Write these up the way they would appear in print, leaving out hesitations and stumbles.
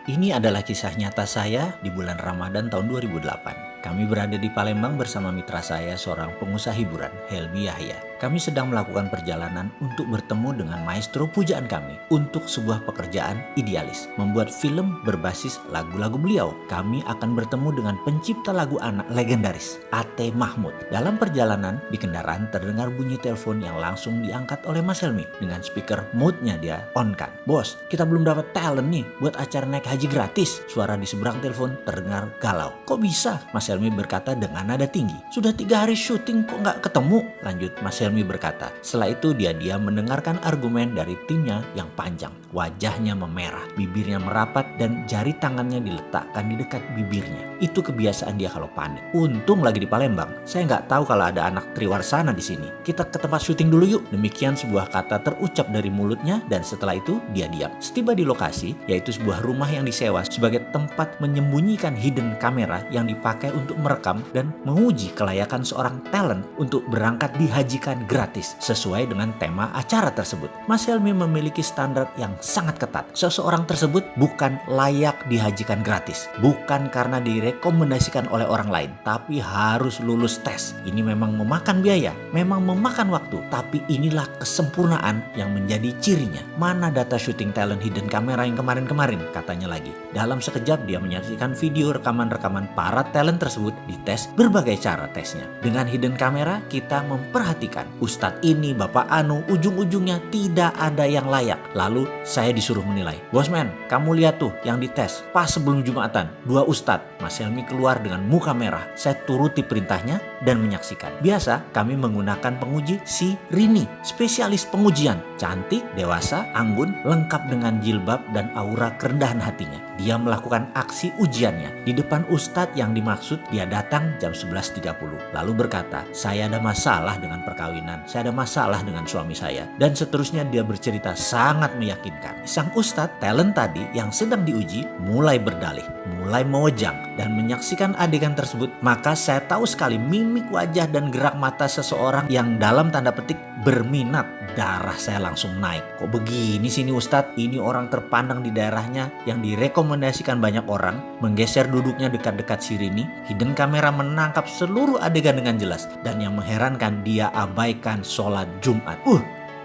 Ini adalah kisah nyata saya di bulan Ramadan tahun 2008. Kami berada di Palembang bersama mitra saya, seorang pengusaha hiburan, Helmi Yahya. Kami sedang melakukan perjalanan untuk bertemu dengan maestro pujaan kami untuk sebuah pekerjaan idealis, membuat film berbasis lagu-lagu beliau. Kami akan bertemu dengan pencipta lagu anak legendaris, A.T. Mahmud. Dalam perjalanan, di kendaraan terdengar bunyi telepon yang langsung diangkat oleh Mas Helmi. Dengan speaker mode-nya dia on-kan. "Bos, kita belum dapat talent nih buat acara naik haji gratis." Suara di seberang telepon terdengar galau. "Kok bisa?" Mas Helmi berkata dengan nada tinggi. "Sudah 3 hari syuting kok nggak ketemu?" Lanjut Mas Helmi berkata. Setelah itu dia diam mendengarkan argumen dari timnya yang panjang. Wajahnya memerah, bibirnya merapat, dan jari tangannya diletakkan di dekat bibirnya. Itu kebiasaan dia kalau panik. Untung lagi di Palembang. Saya nggak tahu kalau ada anak Triwarsana di sini. "Kita ke tempat syuting dulu yuk." Demikian sebuah kata terucap dari mulutnya, dan setelah itu dia diam. Setiba di lokasi, yaitu sebuah rumah yang disewa sebagai tempat menyembunyikan hidden kamera yang dipakai untuk merekam dan menguji kelayakan seorang talent untuk berangkat dihajikan gratis sesuai dengan tema acara tersebut. Mas Helmi memiliki standar yang sangat ketat. Seseorang tersebut bukan layak dihajikan gratis, bukan karena direkomendasikan oleh orang lain, tapi harus lulus tes. Ini memang memakan biaya, memang memakan waktu, tapi inilah kesempurnaan yang menjadi cirinya. "Mana data syuting talent hidden kamera yang kemarin-kemarin?" katanya lagi. Dalam sekejap dia menyaksikan video rekaman-rekaman para talent tersebut dites berbagai cara tesnya. Dengan hidden kamera kita memperhatikan Ustadz ini, Bapak Anu, ujung-ujungnya tidak ada yang layak. Lalu saya disuruh menilai. "Bosman, kamu lihat tuh yang dites pas sebelum Jumatan, 2 Ustadz." Mas Helmi keluar dengan muka merah. Saya turuti perintahnya dan menyaksikan. Biasa kami menggunakan penguji si Rini, spesialis pengujian. Cantik, dewasa, anggun, lengkap dengan jilbab dan aura kerendahan hatinya. Dia melakukan aksi ujiannya di depan Ustadz yang dimaksud. Dia datang jam 11.30 lalu berkata, "Saya ada masalah dengan perkawinan, saya ada masalah dengan suami saya." Dan seterusnya dia bercerita sangat meyakinkan. Sang Ustadz talent tadi yang sedang diuji mulai berdalih, mulai mewejang dan menyaksikan adegan tersebut. Maka saya tahu sekali mimik wajah dan gerak mata seseorang yang dalam tanda petik berminat. Darah saya langsung naik. Kok begini sih ini Ustadz? Ini orang terpandang di daerahnya yang direkomendasikan banyak orang. Menggeser duduknya dekat-dekat si Rini. Hidden kamera menangkap seluruh adegan dengan jelas. Dan yang mengherankan, dia abaikan sholat Jumat.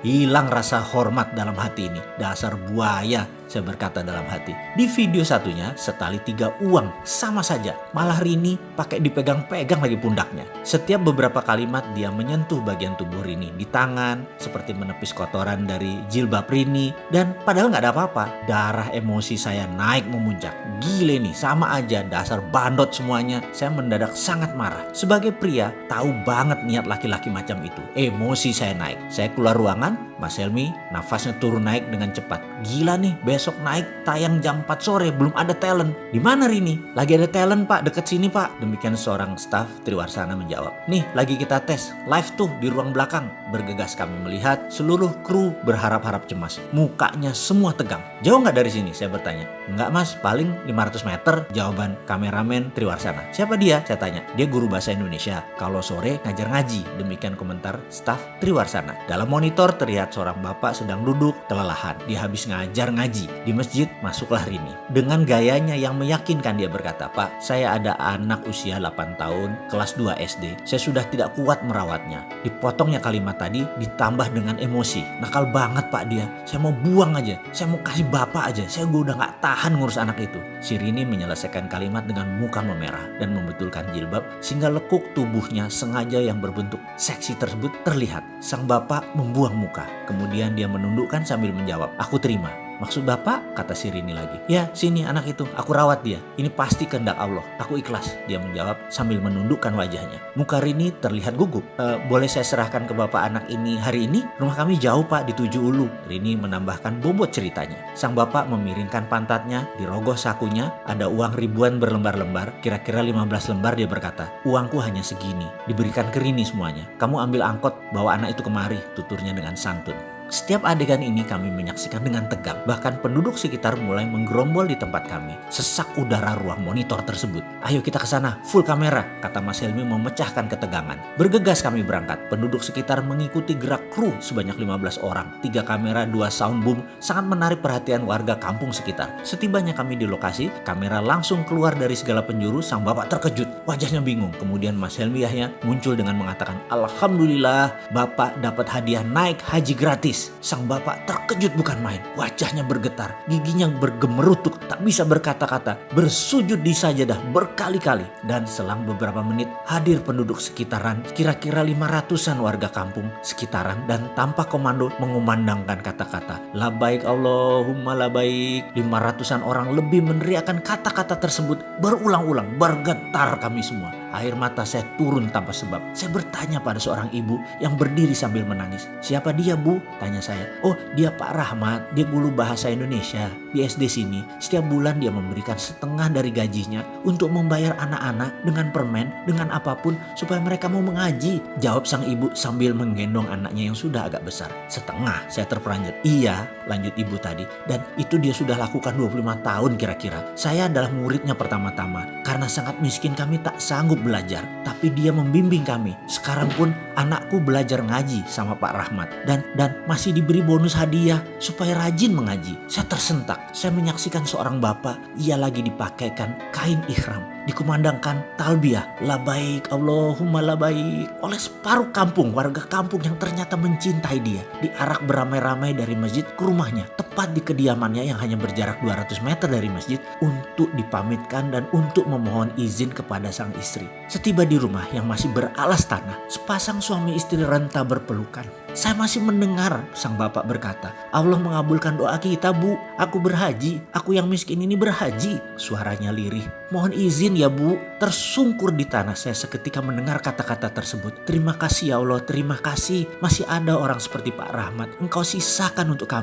Hilang rasa hormat dalam hati ini. Dasar buaya, saya berkata dalam hati. Di video satunya setali 3 uang sama saja. Malah Rini pakai dipegang-pegang lagi pundaknya. Setiap beberapa kalimat dia menyentuh bagian tubuh Rini di tangan, seperti menepis kotoran dari jilbab Rini. Dan padahal nggak ada apa-apa. Darah emosi saya naik memuncak. Gile nih, sama aja, dasar bandot semuanya. Saya mendadak sangat marah. Sebagai pria, tahu banget niat laki-laki macam itu. Emosi saya naik. Saya keluar ruangan. Mas Helmi nafasnya turun naik dengan cepat. "Gila nih, besok naik tayang jam 4 sore belum ada talent." "Di mana Rini?" "Lagi ada talent Pak, deket sini Pak." Demikian seorang staf Triwarsana menjawab. "Nih lagi kita tes, live tuh di ruang belakang." Bergegas kami melihat seluruh kru berharap-harap cemas. Mukanya semua tegang. "Jauh nggak dari sini?" saya bertanya. "Enggak Mas, paling 500 meter." Jawaban kameramen Triwarsana. "Siapa dia?" saya tanya. "Dia guru bahasa Indonesia, kalau sore ngajar ngaji." Demikian komentar staf Triwarsana. Dalam monitor terlihat seorang bapak sedang duduk kelelahan. Dia habis ngajar ngaji. Di masjid masuklah Rini. Dengan gayanya yang meyakinkan dia berkata, "Pak, saya ada anak usia 8 tahun, kelas 2 SD. Saya sudah tidak kuat merawatnya." Dipotongnya kalimat tadi ditambah dengan emosi. "Nakal banget Pak dia. Saya mau buang aja. Saya mau kasih bapak aja. Saya udah gak tahan ngurus anak itu." Si Rini menyelesaikan kalimat dengan muka memerah dan membetulkan jilbab sehingga lekuk tubuhnya sengaja yang berbentuk seksi tersebut terlihat. Sang bapak membuang muka. Kemudian dia menundukkan sambil menjawab, "Aku terima." "Maksud Bapak?" kata si Rini lagi. "Ya, sini anak itu, aku rawat dia. Ini pasti kehendak Allah. Aku ikhlas." Dia menjawab sambil menundukkan wajahnya. Muka Rini terlihat gugup. "Boleh saya serahkan ke Bapak anak ini hari ini? Rumah kami jauh Pak, di 7 Ulu." Rini menambahkan bobot ceritanya. Sang bapak memiringkan pantatnya, dirogoh sakunya, ada uang ribuan berlembar-lembar, kira-kira 15 lembar. Dia berkata, "Uangku hanya segini, diberikan ke Rini semuanya. Kamu ambil angkot, bawa anak itu kemari," tuturnya dengan santun. Setiap adegan ini kami menyaksikan dengan tegang. Bahkan penduduk sekitar mulai menggerombol di tempat kami. Sesak udara ruang monitor tersebut. "Ayo kita ke sana, full kamera," kata Mas Helmi memecahkan ketegangan. Bergegas kami berangkat. Penduduk sekitar mengikuti gerak kru sebanyak 15 orang. 3 kamera, 2 sound boom sangat menarik perhatian warga kampung sekitar. Setibanya kami di lokasi, kamera langsung keluar dari segala penjuru. Sang bapak terkejut, wajahnya bingung. Kemudian Mas Helmi Yahya muncul dengan mengatakan, "Alhamdulillah, bapak dapat hadiah naik haji gratis." Sang bapak terkejut bukan main. Wajahnya bergetar, giginya bergemerutuk, tak bisa berkata-kata, bersujud di sajadah berkali-kali. Dan selang beberapa menit hadir penduduk sekitaran, kira-kira 500-an warga kampung sekitaran, dan tanpa komando mengumandangkan kata-kata, "Labaik Allahumma labaik." 500-an orang lebih meneriakkan kata-kata tersebut berulang-ulang. Bergetar kami semua. Air mata saya turun tanpa sebab. Saya bertanya pada seorang ibu yang berdiri sambil menangis. "Siapa dia, Bu?" tanya saya. "Oh, dia Pak Rahmat. Dia guru bahasa Indonesia di SD sini. Setiap bulan dia memberikan setengah dari gajinya untuk membayar anak-anak dengan permen, dengan apapun supaya mereka mau mengaji," jawab sang ibu sambil menggendong anaknya yang sudah agak besar. "Setengah?" saya terperanjat. "Iya," lanjut ibu tadi. "Dan itu dia sudah lakukan 25 tahun kira-kira. Saya adalah muridnya pertama-tama. Karena sangat miskin kami tak sanggup belajar. Tapi dia membimbing kami. Sekarang pun anakku belajar ngaji sama Pak Rahmat. Dan masih diberi bonus hadiah supaya rajin mengaji." Saya tersentak. Saya menyaksikan seorang bapak. Ia lagi dipakaikan kain ihram. Dikumandangkan talbiyah, "Labaik Allahumma labaik," oleh separuh kampung, warga kampung yang ternyata mencintai dia. Diarak beramai-ramai dari masjid ke rumahnya, tepat di kediamannya yang hanya berjarak 200 meter dari masjid, untuk dipamitkan dan untuk memohon izin kepada sang istri. Setiba di rumah yang masih beralas tanah, sepasang suami istri renta berpelukan. Saya masih mendengar sang bapak berkata, "Allah mengabulkan doa kita, Bu. Aku berhaji. Aku yang miskin ini berhaji." Suaranya lirih. "Mohon izin ya, Bu." Tersungkur di tanah saya seketika mendengar kata-kata tersebut. "Terima kasih ya Allah, terima kasih. Masih ada orang seperti Pak Rahmat. Engkau sisakan untuk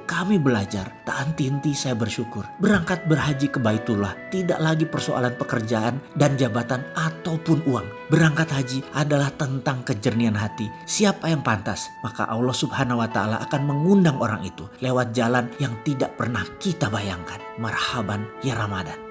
kami belajar." Tak henti-henti saya bersyukur. Berangkat berhaji ke Baitullah tidak lagi persoalan pekerjaan dan jabatan ataupun uang. Berangkat haji adalah tentang kejernihan hati. Siapa yang pantas, maka Allah Subhanahu wa Ta'ala akan mengundang orang itu lewat jalan yang tidak pernah kita bayangkan. Marhaban ya Ramadan.